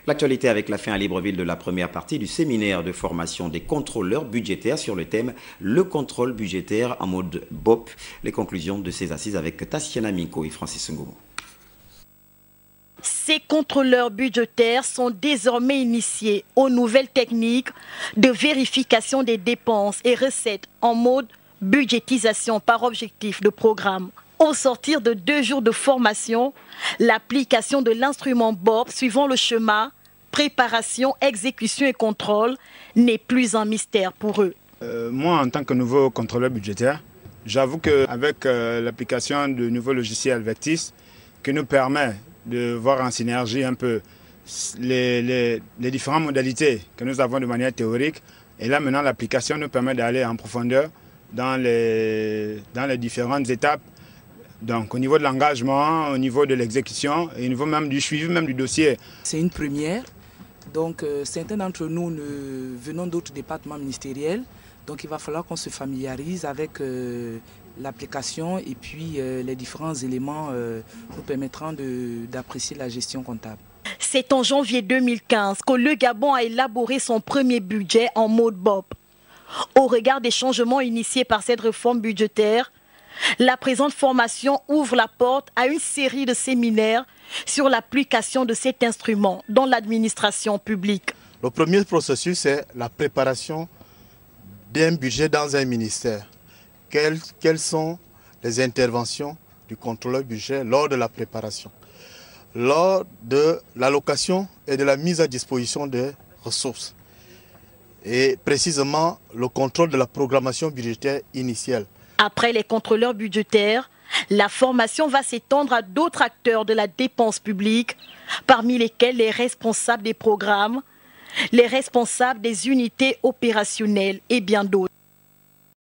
L'actualité avec la fin à Libreville de la première partie du séminaire de formation des contrôleurs budgétaires sur le thème « Le contrôle budgétaire en mode BOP ». Les conclusions de ces assises avec Tassiana Minko et Francis Ngomo. Ces contrôleurs budgétaires sont désormais initiés aux nouvelles techniques de vérification des dépenses et recettes en mode budgétisation par objectif de programme. Au sortir de 2 jours de formation, l'application de l'instrument BOP suivant le schéma préparation, exécution et contrôle n'est plus un mystère pour eux. Moi, en tant que nouveau contrôleur budgétaire, j'avoue qu'avec l'application du nouveau logiciel Vectis, qui nous permet de voir en synergie un peu les différentes modalités que nous avons de manière théorique, et là maintenant l'application nous permet d'aller en profondeur dans les différentes étapes. Donc au niveau de l'engagement, au niveau de l'exécution et au niveau même du suivi même du dossier. C'est une première. Donc certains d'entre nous venons d'autres départements ministériels. Donc il va falloir qu'on se familiarise avec l'application et puis les différents éléments nous permettront d'apprécier la gestion comptable. C'est en janvier 2015 que le Gabon a élaboré son premier budget en mode BOP. Au regard des changements initiés par cette réforme budgétaire, la présente formation ouvre la porte à une série de séminaires sur l'application de cet instrument dans l'administration publique. Le premier processus, c'est la préparation d'un budget dans un ministère. Quelles sont les interventions du contrôleur budget lors de la préparation, lors de l'allocation et de la mise à disposition des ressources, et précisément le contrôle de la programmation budgétaire initiale. Après les contrôleurs budgétaires, la formation va s'étendre à d'autres acteurs de la dépense publique, parmi lesquels les responsables des programmes, les responsables des unités opérationnelles et bien d'autres.